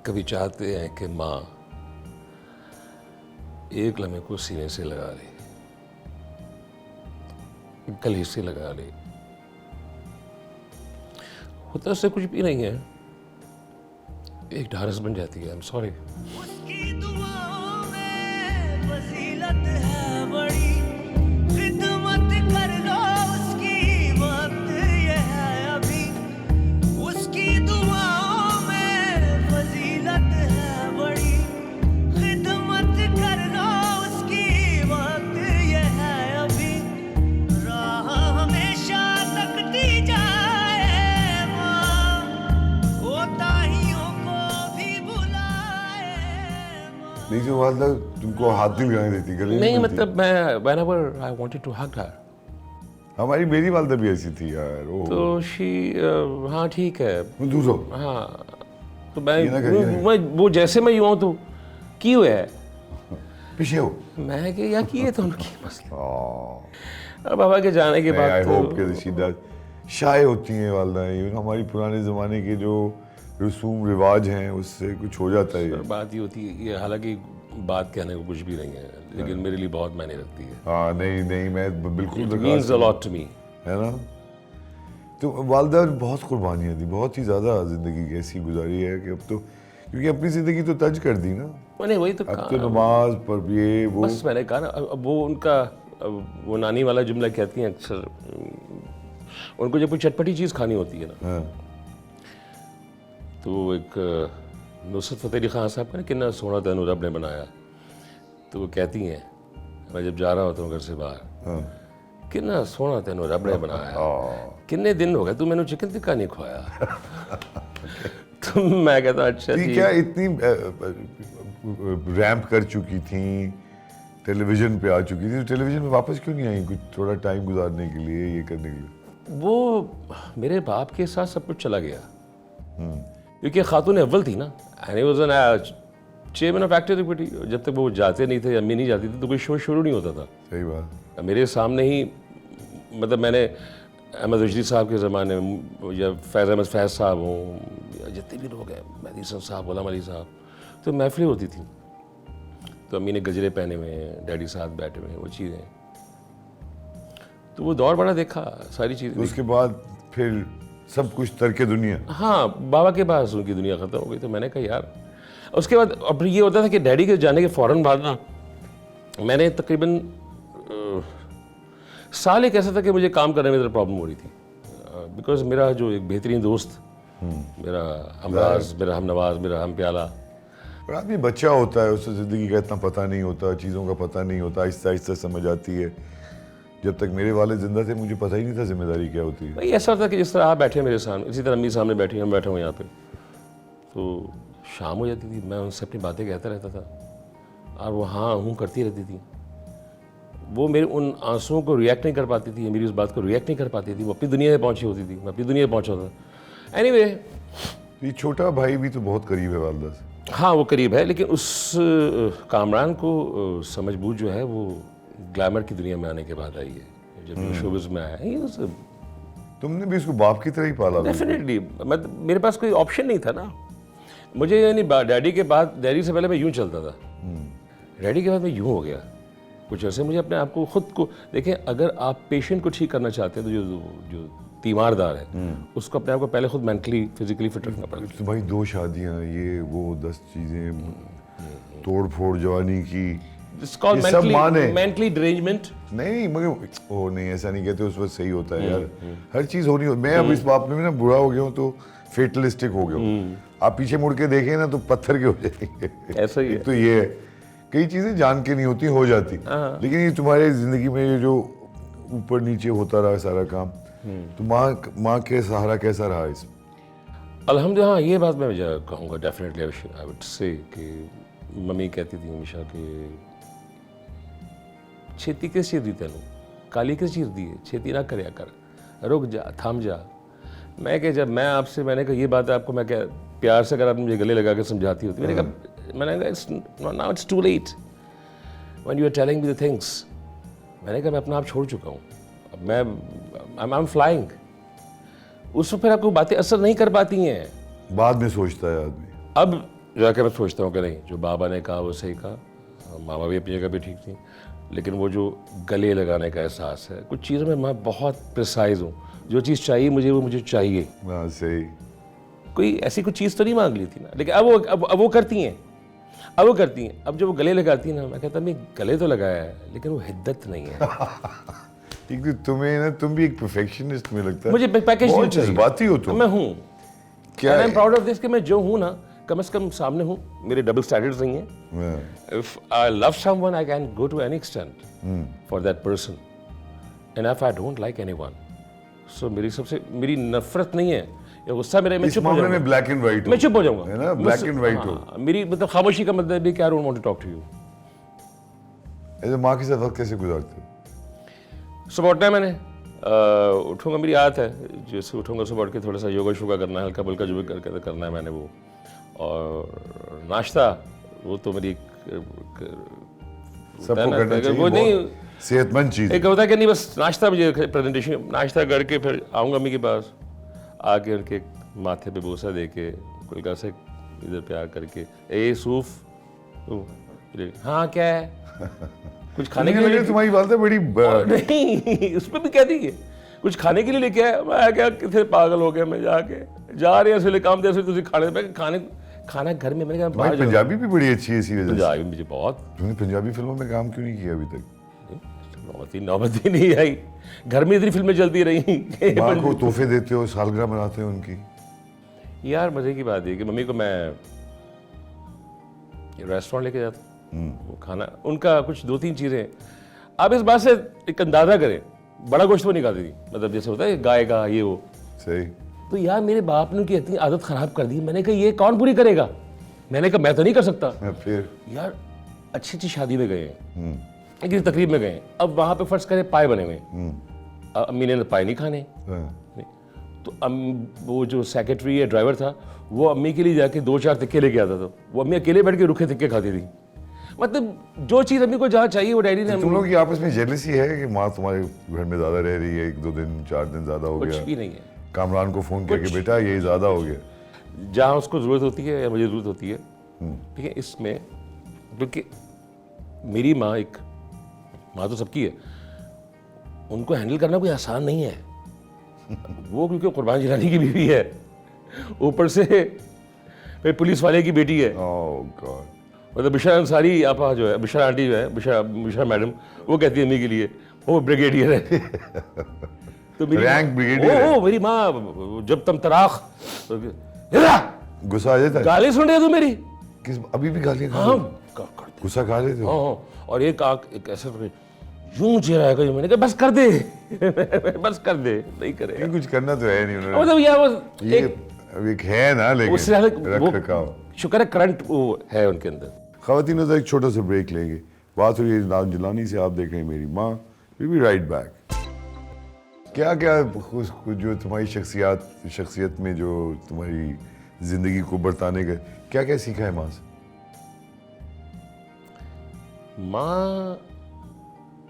कभी चाहते हैं कि माँ एक लम्हे को सीने से लगा ले, गले से लगा ले। होता उससे कुछ भी नहीं है, एक ढारस बन जाती है। I am sorry. उसकी दुआओं में फजीलत है बड़ी, खिदमत कर लो उसकी, वक्त ये है अभी। उसकी दुआओं में फजीलत है बड़ी, खिदमत कर लो उसकी, वक्त ये है अभी। राह हमेशा तकती जाए माँ, कोताहियों को भी बुलाए माँ। नहीं तो वालदा तुमको हाथ नहीं लगाने देती, गले नहीं मिलती। मतलब मैं whenever I wanted to hug her, हमारी मेरी वालदा भी ऐसी थी यार। ओह तो she हाँ ठीक है, दूर हो। हाँ तो ये ना करिए ना। मैं वो जैसे मैं यूँ हूँ तो की हुआ है, पीछे हो। मैं कि या किए तो उनकी मसला। Oh. अब बाबा के जाने के बाद आई होप तो कि रशीदा शाय होती हैं वालदा, ये हमारी पुराने ज़माने के जो रसूम रिवाज हैं उससे कुछ हो जाता है। सर, बात ये होती है, ये हालांकि बात कहने को कुछ भी नहीं है, लेकिन मेरे लिए बहुत मायने रखती है। हाँ नहीं नहीं, मैं बिल्कुल It means a lot to me. है ना। तो वालदा ने बहुत कुर्बानियाँ दी, बहुत ही ज़्यादा ज़िंदगी की ऐसी गुजारी है कि अब तो, क्योंकि अपनी ज़िंदगी तो तज कर दी ना, मैंने वही तो अब कहा, तो नमाज पर ये वो। बस मैंने कहा ना, अब वो उनका वो नानी वाला जुमला कहती हैं अक्सर, उनको जब कोई चटपटी चीज़ खानी होती है ना, हाँ तो एक नुसरत फ़तेह अली खान साहब का ना, कितना सोना तैनू रब ने बनाया, तो वो कहती हैं, मैं जब जा रहा होता हूँ घर से बाहर, हाँ कितना सोना तैनू रब ने बनाया, हाँ। कितने दिन हो गए तू मैंने चिकन टिक्का नहीं खुआया। तो मैं कहता अच्छा थी जी, क्या इतनी रैंप कर चुकी थी, टेलीविज़न पे आ चुकी थी, तो टेलीविज़न में वापस क्यों नहीं आई कुछ थोड़ा टाइम गुजारने के लिए, ये करने के लिए? वो मेरे बाप के साथ सब कुछ चला गया, क्योंकि खातून अव्वल थी ना, and he was an chairman of actor equity. जब तक वो जाते नहीं थे, अम्मी नहीं जाती थी, तो कोई शो शुरू नहीं होता था। सही बात। मेरे सामने ही, मतलब मैंने अहमद रशीद साहब के ज़माने में, या फैज़ अहमद फैज़ साहब हों, या जितने भी लोग हैं, मेहदी हसन साहब, गुलाम अली साहब, तो महफिलें होती थी, तो अम्मी ने गजरे पहने हुए हैं, डैडी साथ बैठे हुए हैं, वो चीज़ें, तो वो दौर बड़ा देखा, सारी चीज़ें। उसके बाद फिर सब कुछ तर्क दुनिया। हाँ, बाबा के पास उनकी दुनिया ख़त्म हो गई, तो मैंने कहा यार, उसके बाद अब ये होता था कि डैडी के जाने के फ़ौरन बाद ना, मैंने तकरीबन साल एक ऐसा था कि मुझे काम करने में ज़रा प्रॉब्लम हो रही थी, बिकॉज मेरा जो एक बेहतरीन दोस्त, मेरा हमराज, मेरा हमनवाज, मेरा हम प्याला, और आदमी बच्चा होता है, उससे ज़िंदगी का इतना पता नहीं होता, चीज़ों का पता नहीं होता, आहिस्ता आहिस्ता समझ आती है। जब तक मेरे वाले जिंदा थे मुझे पता ही नहीं था जिम्मेदारी क्या होती है। भाई ऐसा होता कि जिस तरह आप बैठे हैं मेरे सामने, इसी तरह अम्मी सामने बैठी हैं, मैं बैठा हूँ यहाँ पे, तो शाम हो जाती थी, मैं उनसे अपनी बातें कहता रहता था, और वो हाँ हूँ करती रहती थी। वो मेरे उन आंसुओं को रिएक्ट नहीं कर पाती थी, मेरी उस बात को रिएक्ट नहीं कर पाती थी, वो अपनी दुनिया में पहुँची होती थी, मैं अपनी दुनिया में पहुँचा था। एनीवे, ये छोटा भाई भी तो बहुत करीब है वालदा से। हाँ वो करीब है, लेकिन उस कामरान को समझ बूझ जो है वो ग्लैमर की दुनिया में आने के बाद आई है। जब शोबिज़ में आया, तुमने भी इसको बाप की तरह ही पाला बिल्कुल। डेफिनेटली, मतलब मेरे पास कोई ऑप्शन नहीं था ना। मुझे यानी डैडी के बाद, डैडी से पहले मैं यूं चलता था, डैडी के बाद मैं यूं हो गया कुछ ऐसे। मुझे अपने आप को खुद को देखें, अगर आप पेशेंट को ठीक करना चाहते हैं तो जो तीमारदार है उसको अपने आप को पहले खुद मेंटली फिजिकली फिट रखना पड़ेगा। तो भाई 2 शादियां, ये वो 10 चीजें, तोड़ फोड़ जवानी की, ये सब माने। मेंटली डिरेंजमेंट नहीं मगर ओ नहीं, ऐसा नहीं कहते, उस वक्त सही होता है यार, हर चीज होनी हो। मैं अब इस बाप में ना बुरा हो गया हूँ तो फेटलिस्टिक हो गया हूँ। आप पीछे मुड़ के देखें ना तो पत्थर के हो जाएंगे। ऐसा ही है। एक तो ये है, कई चीजें जान के नहीं होती, हो जाती, लेकिन ये तुम्हारे जिंदगी में ये जो ऊपर नीचे होता रहा सारा काम, तो माँ के सहारा कैसा रहा इसमें? अल्हम्दुलिल्लाह, हाँ, ये बात मैं कहूँगा डेफिनेटली। आई वुड से कि मम्मी कहती थी हमेशा कि छेती किस चीज़ दी तेनू, काली किस चीज़ दी है, छेती ना करया कर, रुक जा, थाम जा। मैं कि जब मैं आपसे, मैंने कहा ये बात आपको मैं क्या प्यार से अगर आप मुझे गले लगा के समझाती होती, मैंने कहा it's now it's too late when you are telling me the things. मैंने कहा मैं अपना आप छोड़ चुका हूँ, अब मैं आई एम फ्लाइंग। उस वक्त फिर आपको बातें असर नहीं कर पाती हैं, बाद में सोचता है आदमी। अब जाकर मैं सोचता हूँ कि नहीं, जो बाबा ने कहा वो सही कहा, मामा भी अपनी जगह पे ठीक थी, लेकिन वो जो गले लगाने का एहसास है, कुछ चीज़ों में मैं बहुत प्रिसाइज हूँ, जो चीज़ चाहिए मुझे वो मुझे चाहिए। हाँ सही। कोई ऐसी कुछ चीज़ तो नहीं मांग ली थी ना, लेकिन अब वो करती हैं, अब वो करती हैं। अब जब वो गले लगाती हैं ना, मैं कहता मैं गले तो लगाया है लेकिन वो हिद्दत नहीं है। ठीक है, तुम्हें ना, तुम भी एक परफेक्शनिस्ट में लगता है। मुझे पैकेज बहुत जज्बाती हो तुम। मैं हूँ, क्या I am proud of this कि मैं जो हूँ ना, कम से कम सामने हूँ, मेरे डबल स्टैंडर्ड्स नहीं हैं। If I love someone, I can go to any extent for that person, and if I don't like anyone, so मेरी नफरत नहीं है या गुस्सा मेरा, मैं इस चुप हो मामले जाऊंगा, में ब्लैक एंड व्हाइट हो, मैं चुप हो जाऊंगा, है ना, ब्लैक एंड व्हाइट हो। हाँ, मेरी मतलब खामोशी का मतलब है कि I don't want to talk to you। ऐसे माँ के साथ वक्त कैसे गुजारते हो? सुबह उठना है, मैंने उठूंगा, मेरी आदत है, जैसे उठूंगा सुबह उठ के थोड़ा सा योगा शोगा करना है, हल्का फुल्का जो भी करके करना है मैंने वो, और नाश्ता वो तो मेरी सबको करना चाहिए, वो नहीं, सेहतमंद चीज। एक होता है कि नहीं, बस नाश्ता, मुझे प्रेजेंटेशन नाश्ता करके फिर आऊँगा अम्मी के पास, आके उनके माथे पे बोसा दे के कुलका से इधर प्यार करके, ए सूफ, हाँ क्या है, कुछ खाने के लिए तुम्हारी बात है बड़ी नहीं, उसमें भी कह दी है, कुछ खाने के लिए लेके आया। मैं क्या कितने पागल हो गया, मैं जाके जा रहे हैं इसलिए काम दे, तुझे खाना घर में, मैंने कहा भाई पंजाबी भी बड़ी अच्छी है इसी वजह से। पंजाबी मुझे बहुत, तुमने पंजाबी फिल्मों में काम क्यों नहीं किया अभी तक? नौबत ही नहीं आई, घर में इतनी फिल्में चलती रही। माँ को तोहफे देते हो, सालगिरह मनाते हो उनकी? यार मजे की बात है कि मम्मी को मैं रेस्टोरेंट लेके जाता हूँ, वो खाना उनका कुछ 2-3 चीज़ें, आप इस बात से एक अंदाजा करें, बड़ा गोश्त वो नहीं खाती थी, मतलब जैसे होता है गाय का ये वो, सही। तो यार मेरे बाप ने उनकी इतनी आदत खराब कर दी, मैंने कहा ये कौन पूरी करेगा, मैंने कहा मैं तो नहीं कर सकता। फिर यार अच्छी अच्छी शादी में गए हैं, एक तकरीब में गए, अब वहां पे फर्ज करें पाए बने हुए, अम्मी ने पाए नहीं खाने, तो वो जो सेक्रेटरी या ड्राइवर था वो अम्मी के लिए जाके 2-4 तिक्के लेके आता था, वो अम्मी अकेले बैठ के रुखे तिक्के खाती थी। मतलब जो चीज़ अम्मी को जहाँ चाहिए वो डैडी ने। तुम लोग की आपस में जेलसी है कि माँ तुम्हारे घर में ज्यादा रह रही है, 1-2 दिन 4 दिन ज्यादा हो कुछ गया? भी नहीं है, कामरान को फोन करके बेटा ये ज्यादा हो गया, जहाँ उसको ज़रूरत होती है या मुझे ज़रूरत होती है, ठीक है। इसमें क्योंकि मेरी माँ, एक माँ तो सबकी है, उनको हैंडल करना कोई आसान नहीं है। वो क्योंकि कुर्बान जिलानी की बीवी है, ऊपर से फिर पुलिस वाले की बेटी है, ओह गॉड। मतलब बिशा अंसारी आपा जो है, बिशा आंटी जो है, बिशा मैडम, वो कहती है अम्मी के लिए वो ब्रिगेडियर है। तो मेरी रैंक ब्रिगेडियर है। मेरी माँ जब तम तराख गुस्सा आ जाता है? गाली सुन रहे हो मेरी? किस अभी भी गालियां खा हाँ, रहे हो? गुस्सा खा लेते हो? हाँ, और एक ऐसा यूं चेहरा है, मैंने कहा बस कर दे। बस कर दे, नहीं करेगा, कुछ करना तो है नहीं उन्होंने, मतलब यार वो ये एक है ना, लेकिन उससे रख रखाव, शुक्र है करंट वो है उनके अंदर। ख़वातीन तो एक छोटा सा ब्रेक लेंगे, बात हो रही है नाम जिलानी से, आप देख रहे हैं मेरी माँ, वी बी राइट बैक। क्या क्या जो तुम्हारी शख्सियत में जो तुम्हारी जिंदगी को बरताने का क्या क्या सीखा है माँ से? माँ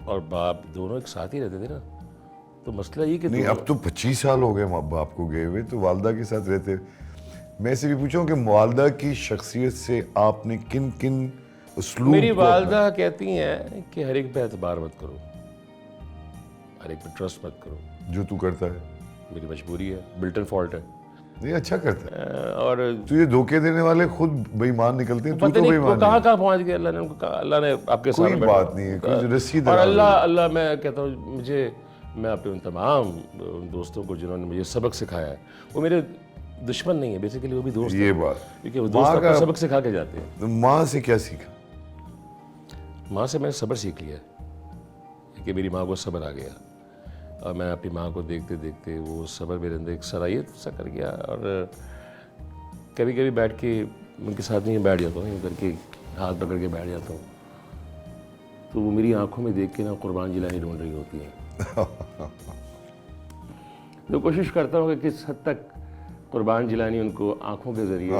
और बाप दोनों एक साथ ही रहते थे ना, तो मसला ये कि नहीं, अब तो 25 साल हो गए माँ बाप को गए हुए, तो वालदा के साथ रहते। मैं से भी पूछूं कि वालदा की शख्सियत से आपने किन किन उसलूब मेरी को वालदा कहती हैं कि हर एक पे एतबार मत करो, हर एक पे ट्रस्ट मत करो। जो तू करता है मेरी मजबूरी है, बिल्टन फॉल्ट है। नहीं, अच्छा करता है। और तुझे धोखे देने वाले खुद बेईमान निकलते हैं, तू पता तो नहीं वो बेईमान कहाँ नहीं। कहाँ पहुँच गया। अल्लाह ने उनको कहा, अल्लाह ने आपके कोई सामने बात बैठा- नहीं है, कोई रस्सी और दरा अल्लाह दे। अल्लाह मैं कहता हूँ, मैं अपने उन तमाम उन दोस्तों को जिन्होंने मुझे सबक सिखाया है, वो मेरे दुश्मन नहीं है, बेसिकली वो भी दोस्त ये हैं। बात। क्योंकि वो माँ दोस्त आपको का- सबक सिखा के जाते हैं। तो माँ से क्या सीखा? माँ से मैंने सब्र सीख लिया कि मेरी माँ को सब्र आ गया, और मैं अपनी माँ को देखते देखते वो सब्र मेरे अंदर एक सलाहियत सा कर गया। और कभी कभी बैठ के उनके साथ नहीं बैठ जाता हूँ, यूँ करके हाथ पकड़ के बैठ जाता हूँ, तो वो मेरी आंखों में देख के ना कुर्बान जिलानी ढूंढ रही होती है। तो कोशिश करता हूँ कि किस हद तक कुर्बान जिलानी उनको आंखों के जरिए,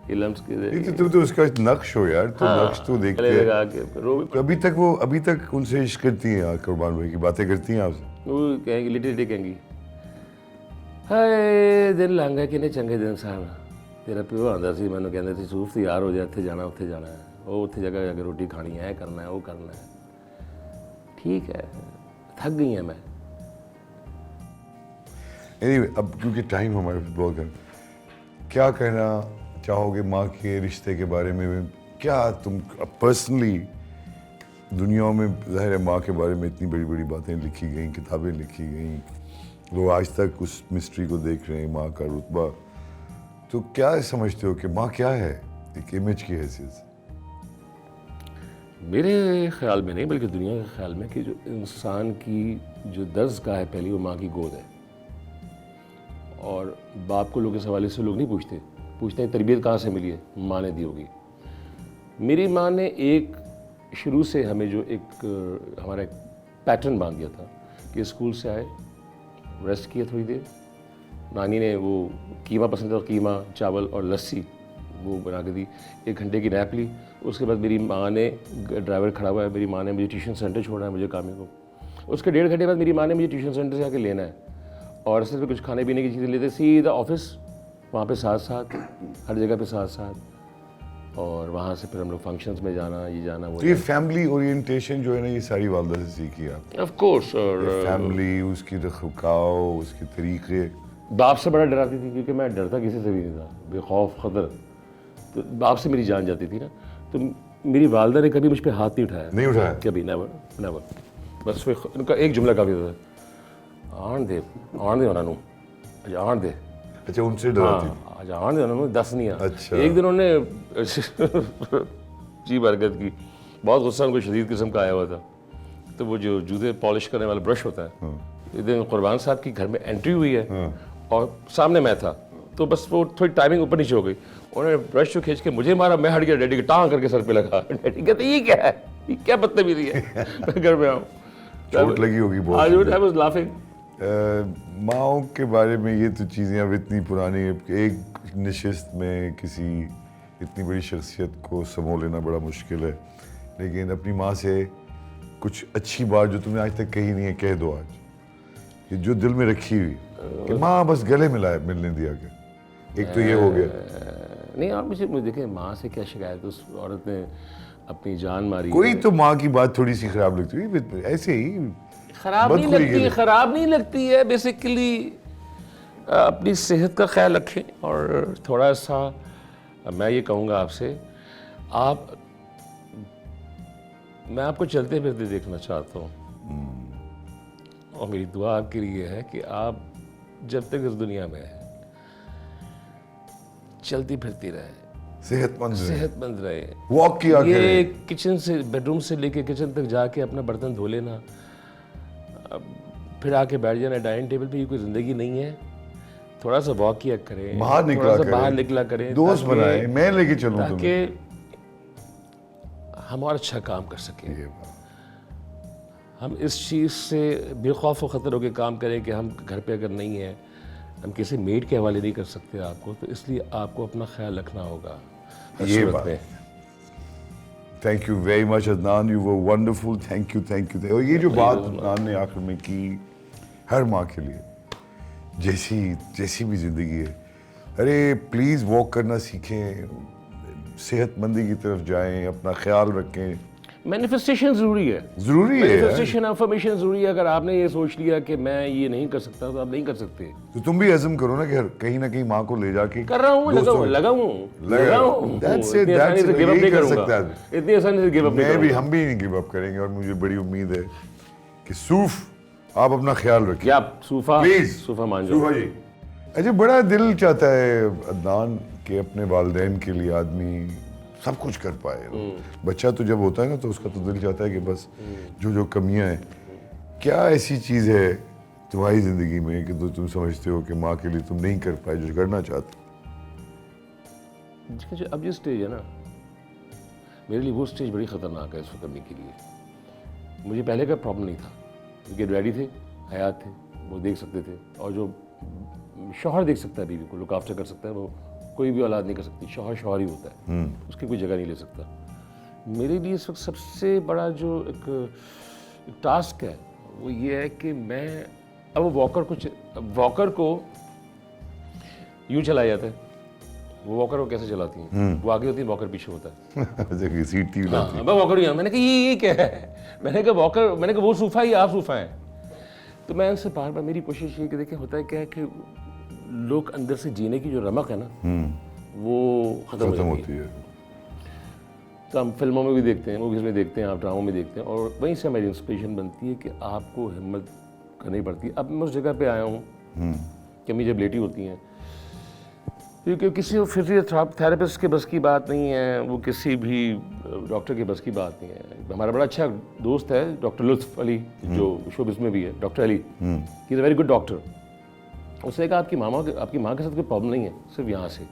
ये लम्स के नहीं जरिए तो तुम तो उसका नक्श हो यार, तो नक्श तो देखते गले हैं। लगा के रो। तो अभी तक उनसे इश्क करती हैं यार, कुर्बान भाई की बातें करती हैं आपसे? वो कहेंगी, लिटरली कहेंगी, हाय दिल लंघा किन्ने चंगे दिन सन, तेरा प्यो आंदा सी मैनू कहंदे सी सूफ ती यार हो जा, इत्थे जाना उत्थे जाना है, वो उत्थे जगह जाके रोटी खानी है, करना है, वो करना है। ठीक है, थक गई हैं मैं। Anyway, अब क्योंकि टाइम हमारे पास बहुत कम, क्या कहना चाहोगे माँ के रिश्ते के बारे में? क्या तुम पर्सनली दुनिया में, ज़ाहिर है माँ के बारे में इतनी बड़ी बड़ी बातें लिखी गई, किताबें लिखी गई, लोग आज तक उस मिस्ट्री को देख रहे हैं, माँ का रुतबा, तो क्या समझते हो कि माँ क्या है एक इमेज की हैसियत से? मेरे ख्याल में नहीं, बल्कि दुनिया के ख्याल में, कि जो इंसान की जो दर्जगाह है पहली, वो माँ की गोद है। और बाप को लोग इस हवाले से लोग नहीं पूछते हैं तरबियत कहाँ से मिली है, माँ ने दी होगी। मेरी माँ ने एक शुरू से हमें जो एक हमारा एक पैटर्न बांध दिया था कि स्कूल से आए, रेस्ट किए थोड़ी देर, नानी ने वो कीमा पसंद था, कीमा चावल और लस्सी वो बना के दी, 1 घंटे की नैप ली। उसके बाद मेरी माँ ने, ड्राइवर खड़ा हुआ है, मेरी माँ ने मुझे ट्यूशन सेंटर छोड़ा है, मुझे कामी को। उसके 1.5 घंटे बाद मेरी माँ ने मुझे ट्यूशन सेंटर से आके लेना है, और सिर्फ कुछ खाने पीने की चीज़ें लेते, सीधा ऑफिस, वहाँ पे साथ साथ, हर जगह पे साथ साथ, और वहाँ से फिर हम लोग फंक्शंस में जाना, ये जाना वो। तो ये फैमिली ओरिएंटेशन जो है ना, ये सारी वालदा से सीखी आप? Of course. और फैमिली, उसकी रखरखाव, उसके तरीके। बाप से बड़ा डराती थी, क्योंकि मैं डरता किसी से भी नहीं था, बेखौफ खतर, तो बाप से मेरी जान जाती थी ना। तो मेरी वालदा ने कभी मुझ पर हाथ नहीं उठाया, नहीं उठाया? कभी, नेवर नेवर। बस वो उनका एक जुमला काफ़ी था, आन दे उन्होंने, अज आन दे। अच्छा, उनसे डराती थी? हाँ, आज आन दे उन्होंने, 10 नहीं आ। अच्छा। एक दिन उन्होंने अजीब हरकत की, बहुत गुस्सा उनको शदीद किस्म का आया हुआ था, तो वो जो जूते पॉलिश करने वाला ब्रश होता है, एक दिन कुर्बान साहब की घर में एंट्री हुई है, और सामने मैं था, तो बस वो थोड़ी टाइमिंग ऊपर नीचे हो गई, उन्होंने ब्रश जो खींच के मुझे मारा, मैं हट गया, डैडी की टांग करके सर पे लगा। डैडी कहते ये क्या है, ये क्या बदतमीजी है। मैं घर में आऊँ, चोट लगी होगी बहुत। I was laughing. माओ के बारे में ये तो चीज़ें अब इतनी पुरानी है कि एक नशिस्त में किसी इतनी बड़ी शख्सियत को समो लेना बड़ा मुश्किल है, लेकिन अपनी माँ से कुछ अच्छी बात जो तुमने आज तक कही नहीं है, कह दो आज, कि जो दिल में रखी हुई, कि माँ बस गले मिलने दिया कर। एक तो ये हो गया। नहीं, आप मुझे देखें, माँ से क्या शिकायत, उस औरत ने अपनी जान मारी। कोई तो माँ की बात थोड़ी सी खराब लगती है, ऐसे ही खराब नहीं बदखुरी के लगती, लिए। खराब नहीं लगती है। बेसिकली अपनी सेहत का ख्याल रखें, और थोड़ा सा मैं ये कहूँगा आपसे, मैं आपको चलते फिरते देखना चाहता हूँ, और मेरी दुआ आपके लिए है कि आप जब तक इस दुनिया में हैं, चलती फिरती रहे, सेहतमंद रहे, वॉक किया ये करें। किचन से, बेडरूम से लेके किचन तक जाके अपना बर्तन धो लेना, फिर आके बैठ जाना डाइनिंग टेबल पे, ये कोई ज़िंदगी नहीं है। थोड़ा सा वॉक किया करें, बाहर निकला करें, दोस्त ताकि- बनाए, मैं लेके चलूं ताकि तुम्हें। हम और अच्छा काम कर सकें, ये बात। हम इस चीज़ से बेखौफ व ख़तर होकर काम करें कि हम घर पे अगर नहीं है, हम किसी मेड के हवाले नहीं कर सकते आपको, तो इसलिए आपको अपना ख्याल रखना होगा हर ये सूरत बात। में। Thank you very much Adnan, you were wonderful, thank you. और ये जो बात अदनान ने आखिर में की, हर माँ के लिए, जैसी भी ज़िंदगी है। अरे प्लीज़ वॉक करना सीखें, सेहतमंदी की तरफ जाएं, अपना ख्याल रखें। मैनिफेस्टेशन ज़रूरी है, ज़रूरी है यार। मैनिफेस्टेशन अफर्मेशन ज़रूरी है। अगर आपने ये सोच लिया कि मैं ये नहीं कर सकता तो आप नहीं कर सकते। तो तुम भी अज़म करो ना कि कहीं ना कहीं माँ को ले जाके कर रहा हूँ, लगा हूँ। That's it, इतनी आसानी that's से it, गिव अप यही नहीं कर करूँगा, सकता है। इतनी आसानी से गिव अप नहीं मैं भी, करूँगा। हम भी नहीं गिव अप करेंगे और मुझे बड़ी उम्मीद है कि सूफ आप अपना ख्याल रखिए। क्या आप सूफा प्लीज सूफा मान जाओ। सूफा जी। अच्छा, बड़ा दिल चाहता है अदनान कि अपने वालिदैन के लिए आदमी सब कुछ कर पाए। बच्चा तो जब होता है ना तो उसका तो दिल चाहता है कि बस जो कमियां हैं, क्या ऐसी चीज़ है तुम्हारी ज़िंदगी में कि तो तुम समझते हो कि माँ के लिए तुम नहीं कर पाए जो करना चाहते? देखिए, जो अब ये स्टेज है ना, मेरे लिए वो स्टेज बड़ी ख़तरनाक है इसको करने के लिए। मुझे पहले का प्रॉब्लम नहीं था क्योंकि डैडी थे, हयात थे, वो देख सकते थे। और जो शौहर देख सकता है बीवी को, लुक आफ्टर कर सकता है, वो कोई भी औलाद नहीं कर सकती। शौहर शौहर ही होता है, उसकी कोई जगह नहीं ले सकता। मेरे लिए इस वक्त सबसे बड़ा जो एक टास्क है वो ये है कि मैं अब वॉकर को यूँ चलाया जाता है। वो वॉकर को कैसे चलाती हैं? वो आगे होती है, वॉकर पीछे होता है। सीटी हाँ, मैं वॉकर ही हूँ। मैंने कहा ये क्या है? मैंने कहा वो सूफा ही आप सूफा हैं। तो मैं उनसे बार बार, मेरी कोशिश ये कि देखिए होता है क्या है कि लोग अंदर से जीने की जो रमक है ना वो खत्म हो होती जाती है। है। तो हम फिल्मों में भी देखते हैं, मूवीज़ में देखते हैं, आप ड्रामों में देखते हैं, और वहीं से हमारी इंस्पिरेशन बनती है कि आपको हिम्मत करनी पड़ती है। अब मैं उस जगह पे आया हूँ कि अम्मी जब लेटी होती हैं, क्योंकि किसी फिजियोथेरेपिस्ट के बस की बात नहीं है, वो किसी भी डॉक्टर के बस की बात नहीं है। हमारा बड़ा अच्छा दोस्त है डॉक्टर लुत्फ अली, जो शोबिज़ में भी है, doctor Ali, he is a very good doctor. उसने कहा आपकी माँ के साथ कोई प्रॉब्लम नहीं है, सिर्फ यहाँ से।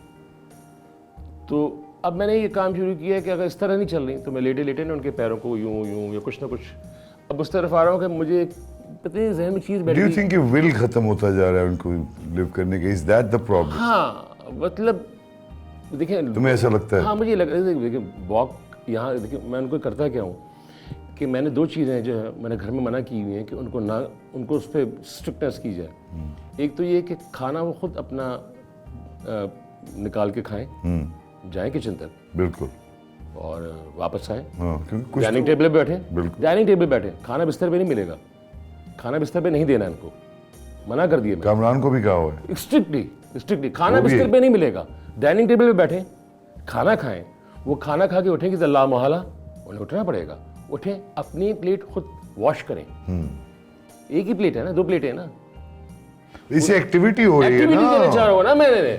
तो अब मैंने ये काम शुरू किया है कि अगर इस तरह नहीं चल रही तो मैं लेटे लेटे ना उनके पैरों को यूं या कुछ ना कुछ अब उस तरफ आ रहा हूँ कि मुझे पता नहीं जहन में चीज़ बैठ डू यू गई। थिंक कि विल खत्म होता जा रहा है उनको लिव करने के? Is that the problem? हाँ, मतलब देखिए, तुम्हें ऐसा लगता है? हाँ, मुझे लग रहा है। देखिए वॉक यहाँ, देखिए मैं उनको करता क्या हूँ कि मैंने दो चीज़ें जो है मैंने घर में मना की हुई हैं कि उनको उस पर स्ट्रिक्टनेस की जाए। एक तो ये कि खाना वो खुद अपना निकाल के खाएं, जाएं किचन तक बिल्कुल। और वापस आएं, हाँ, क्योंकि कुछ डाइनिंग टेबल पे बैठे, बिल्कुल। डाइनिंग टेबल पे बैठे, खाना बिस्तर पे नहीं मिलेगा, खाना बिस्तर पे नहीं देना इनको, मना कर दिया कामरान को भी कहा हुआ है। मैं स्ट्रिक्टली खाना वो भी बिस्तर है। पे नहीं मिलेगा, डाइनिंग टेबल पे बैठे खाना खाएं। वो खाना खा के उठेंगे तो ला मोहल्ला उन्हें उठना पड़ेगा, उठें अपनी प्लेट खुद वॉश करें। एक ही प्लेट है ना, दो प्लेट है ना, इससे एक्टिविटी हो रही है एक्टिविटी देना चाह ना। रहा हूँ ना मैंने।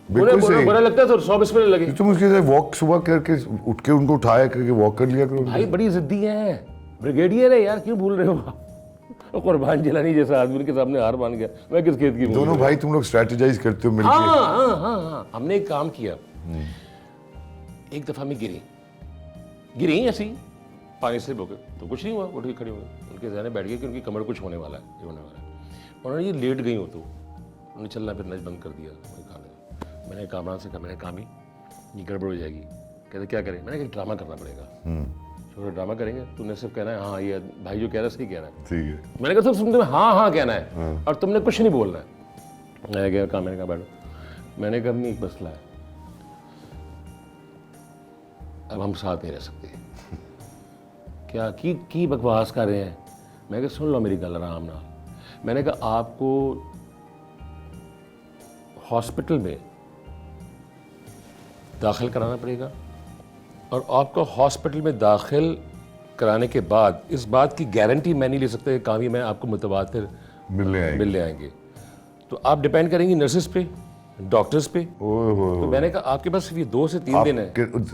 बिल्कुल उन्हें सही। बुरा लगता है तो 100 बिस्मिल्लाह लगे। तुम उसके साथ वॉक सुबह करके उठ के उनको उठाया करके वॉक कर लिया करो। भाई बड़ी जिद्दी है, ब्रिगेडियर है यार, क्यों भूल रहे हो आप? कुर्बान जिलानी जैसा आदमी उनके सामने हार मान गया, मैं किस खेत की? दोनों भाई तुम लोग स्ट्रेटेजाइज करते हो मिलके। हाँ, हमने एक काम किया। एक दफा मैं गिरी ऐसी पानी से बोके तो कुछ नहीं हुआ, उठ के खड़ी हो गई। उनके जहन में बैठ गया कि उनकी कमर कुछ होने वाला है, ये होने वाला है। उन्होंने ये लेट गई हो तो उन्होंने चलना फिरना बंद कर दिया। मैंने कामरान से कहा, मैंने काम ही ये गड़बड़ हो जाएगी। कहते क्या करें? मैंने कहा ड्रामा करना पड़ेगा। छोटे ड्रामा करेंगे, तूने सिर्फ कहना है हाँ, ये भाई जो कह रहा है सही कह रहा है। ठीक है। मैंने कहा सिर्फ तुम्हें हाँ कहना है और तुमने कुछ नहीं बोलना है। मैं गया काम, मैंने कहा बैठो। मैंने कहा नहीं, एक मसला है, अब हम साथ नहीं रह सकते। क्या की बकवास कर रहे हैं? मैं कहा सुन लो मेरी गल आराम नाल। मैंने कहा आपको हॉस्पिटल में दाखिल कराना पड़ेगा और आपको हॉस्पिटल में दाखिल कराने के बाद इस बात की गारंटी मैं नहीं ले सकता कि कामी मैं आपको मुतवातिर मिलने आएंगे। तो आप डिपेंड करेंगी नर्सेस पे, डॉक्टर्स पे। तो मैंने कहा आपके पास सिर्फ ये 2 से 3 दिन है।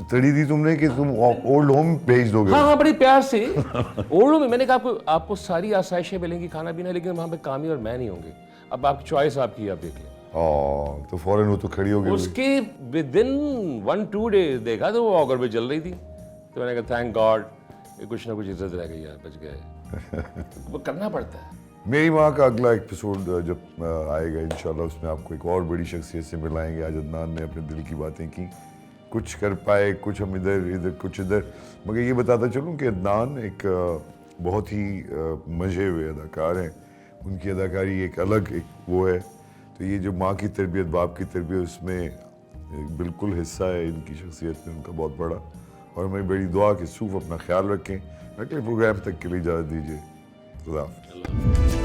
तड़ी दी तुमने कि तुम ओल्ड होम भेज दोगे? हाँ, बड़ी प्यार से ओल्ड होम में। मैंने कहा आपको सारी आसाइशें मिलेंगी, खाना पीना, लेकिन वहाँ पे कामी और मैं नहीं होंगे। अब आपकी चॉइस आपकी, आप देख लें। तो फौरन वो तो खड़ी हो गई। उसके विदिन 1-2 डेज देखा तो वो ऑगर पे चल रही थी। तो मैंने कहा थैंक गॉड, कुछ ना कुछ इज्जत रह गई यार, बच गए। वो करना पड़ता है। मेरी माँ का अगला एपिसोड जब आएगा इंशाल्लाह, उसमें आपको एक और बड़ी शख्सियत से मिलाएंगे। आज अदनान ने अपने दिल की बातें की, कुछ कर पाए, कुछ हम इधर कुछ इधर। मगर ये बताता चलूँ कि अदनान एक बहुत ही मंझे हुए अदाकार हैं। उनकी अदाकारी एक अलग एक वो है। तो ये जो माँ की तरबियत, बाप की तरबियत, उसमें बिल्कुल हिस्सा है इनकी शख्सियत में उनका बहुत बड़ा। और मेरी बड़ी दुआ कि सूफ अपना ख्याल रखें। अगले प्रोग्राम तक के लिए इजाज़त दीजिए। खुदा हाफ़िज़।